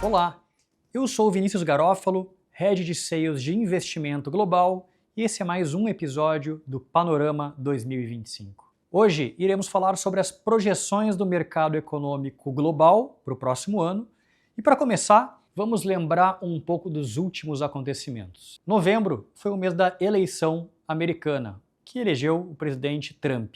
Olá, eu sou o Vinícius Garofalo, Head de Sales de Investimento Global, e esse é mais um episódio do Panorama 2025. Hoje iremos falar sobre as projeções do mercado econômico global para o próximo ano, e para começar, vamos lembrar um pouco dos últimos acontecimentos. Novembro foi o mês da eleição americana, que elegeu o presidente Trump,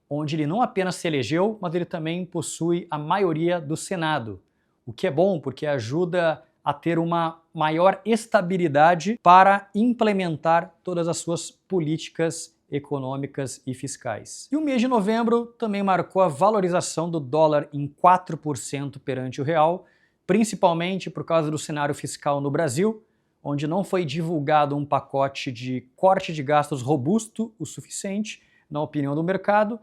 onde ele não apenas se elegeu, mas ele também possui a maioria do Senado, o que é bom porque ajuda a ter uma maior estabilidade para implementar todas as suas políticas econômicas e fiscais. E o mês de novembro também marcou a valorização do dólar em 4% perante o real, principalmente por causa do cenário fiscal no Brasil, onde não foi divulgado um pacote de corte de gastos robusto o suficiente, na opinião do mercado,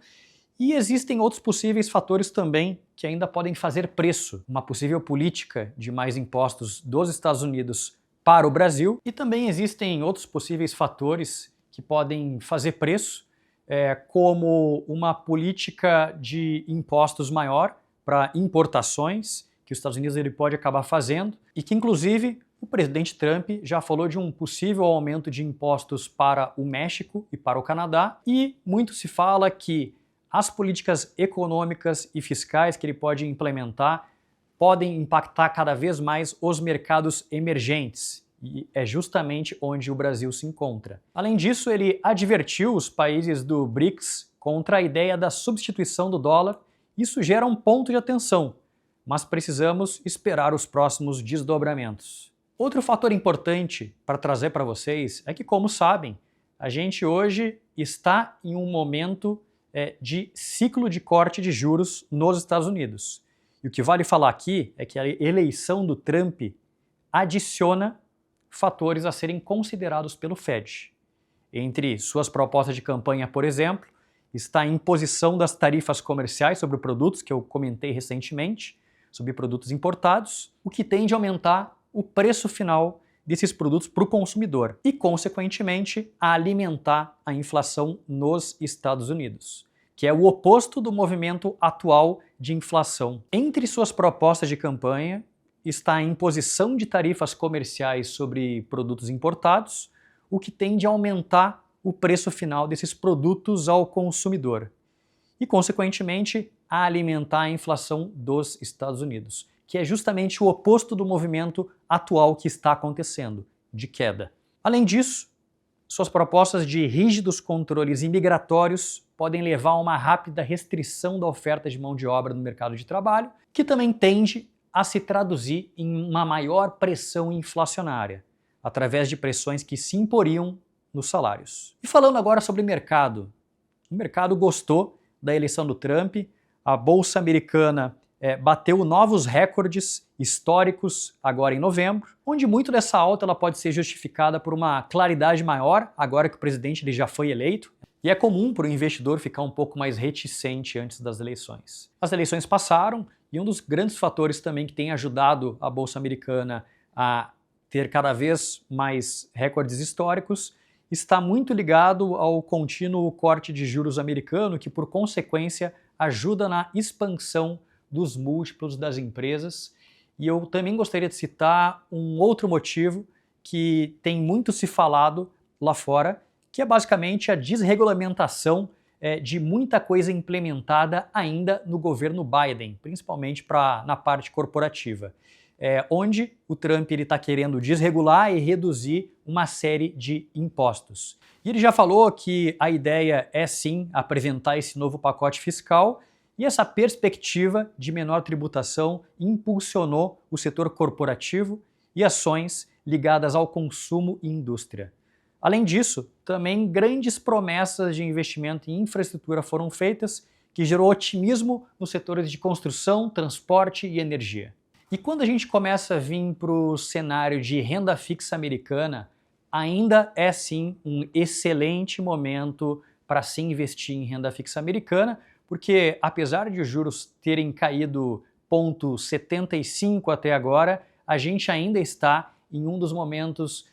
e existem outros possíveis fatores também que ainda podem fazer preço. Uma possível política de mais impostos dos Estados Unidos para o Brasil, e também existem outros possíveis fatores que podem fazer preço, como uma política de impostos maior para importações, que os Estados Unidos ele pode acabar fazendo, e que inclusive o presidente Trump já falou de um possível aumento de impostos para o México e para o Canadá, e muito se fala que as políticas econômicas e fiscais que ele pode implementar podem impactar cada vez mais os mercados emergentes, e é justamente onde o Brasil se encontra. Além disso, ele advertiu os países do BRICS contra a ideia da substituição do dólar. Isso gera um ponto de atenção, mas precisamos esperar os próximos desdobramentos. Outro fator importante para trazer para vocês é que, como sabem, a gente hoje está em um momento de ciclo de corte de juros nos Estados Unidos. E o que vale falar aqui é que a eleição do Trump adiciona fatores a serem considerados pelo Fed. Entre suas propostas de campanha, por exemplo, está a imposição das tarifas comerciais sobre produtos, que eu comentei recentemente, sobre produtos importados, o que tende a aumentar o preço final desses produtos para o consumidor e, consequentemente, a alimentar a inflação nos Estados Unidos, que é o oposto do movimento atual de inflação. Entre suas propostas de campanha está a imposição de tarifas comerciais sobre produtos importados, o que tende a aumentar o preço final desses produtos ao consumidor e, consequentemente, a alimentar a inflação dos Estados Unidos, que é justamente o oposto do movimento atual que está acontecendo, de queda. Além disso, suas propostas de rígidos controles imigratórios podem levar a uma rápida restrição da oferta de mão de obra no mercado de trabalho, que também tende a se traduzir em uma maior pressão inflacionária, através de pressões que se imporiam nos salários. E falando agora sobre mercado, o mercado gostou da eleição do Trump, a Bolsa Americana bateu novos recordes históricos agora em novembro, onde muito dessa alta ela pode ser justificada por uma claridade maior, agora que o presidente ele já foi eleito, e é comum para o investidor ficar um pouco mais reticente antes das eleições. As eleições passaram, e um dos grandes fatores também que tem ajudado a Bolsa Americana a ter cada vez mais recordes históricos está muito ligado ao contínuo corte de juros americano, que por consequência ajuda na expansão dos múltiplos das empresas. E eu também gostaria de citar um outro motivo que tem muito se falado lá fora, que é basicamente a desregulamentação de muita coisa implementada ainda no governo Biden, principalmente na parte corporativa, onde o Trump está querendo desregular e reduzir uma série de impostos. E ele já falou que a ideia é sim apresentar esse novo pacote fiscal, e essa perspectiva de menor tributação impulsionou o setor corporativo e ações ligadas ao consumo e indústria. Além disso, também grandes promessas de investimento em infraestrutura foram feitas, que gerou otimismo nos setores de construção, transporte e energia. E quando a gente começa a vir para o cenário de renda fixa americana, ainda é sim um excelente momento para se investir em renda fixa americana, porque apesar de os juros terem caído 0,75 até agora, a gente ainda está em um dos momentos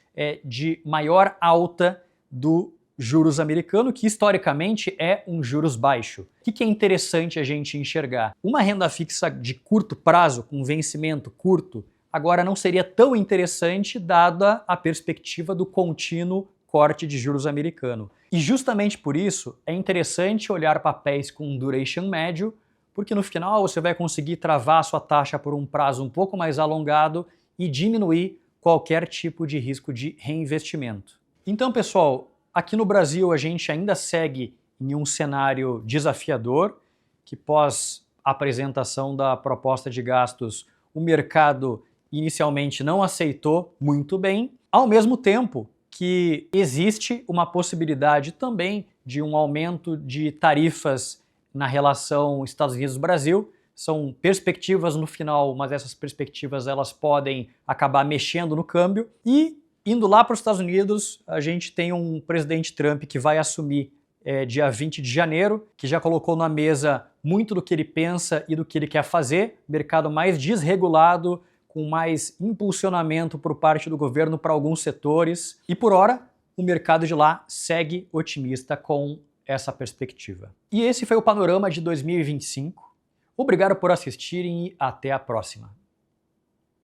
de maior alta do juros americano, que historicamente é um juros baixo. O que é interessante a gente enxergar? Uma renda fixa de curto prazo, com vencimento curto, agora não seria tão interessante dada a perspectiva do contínuo corte de juros americano. E justamente por isso é interessante olhar papéis com duration médio, porque no final você vai conseguir travar a sua taxa por um prazo um pouco mais alongado e diminuir qualquer tipo de risco de reinvestimento. Então, pessoal, aqui no Brasil a gente ainda segue em um cenário desafiador, que pós a apresentação da proposta de gastos, o mercado inicialmente não aceitou muito bem, ao mesmo tempo que existe uma possibilidade também de um aumento de tarifas na relação Estados Unidos-Brasil. São perspectivas no final, mas essas perspectivas elas podem acabar mexendo no câmbio. E indo lá para os Estados Unidos, a gente tem um presidente Trump que vai assumir dia 20 de janeiro, que já colocou na mesa muito do que ele pensa e do que ele quer fazer, mercado mais desregulado, com mais impulsionamento por parte do governo para alguns setores. E por hora, o mercado de lá segue otimista com essa perspectiva. E esse foi o Panorama de 2025. Obrigado por assistirem e até a próxima.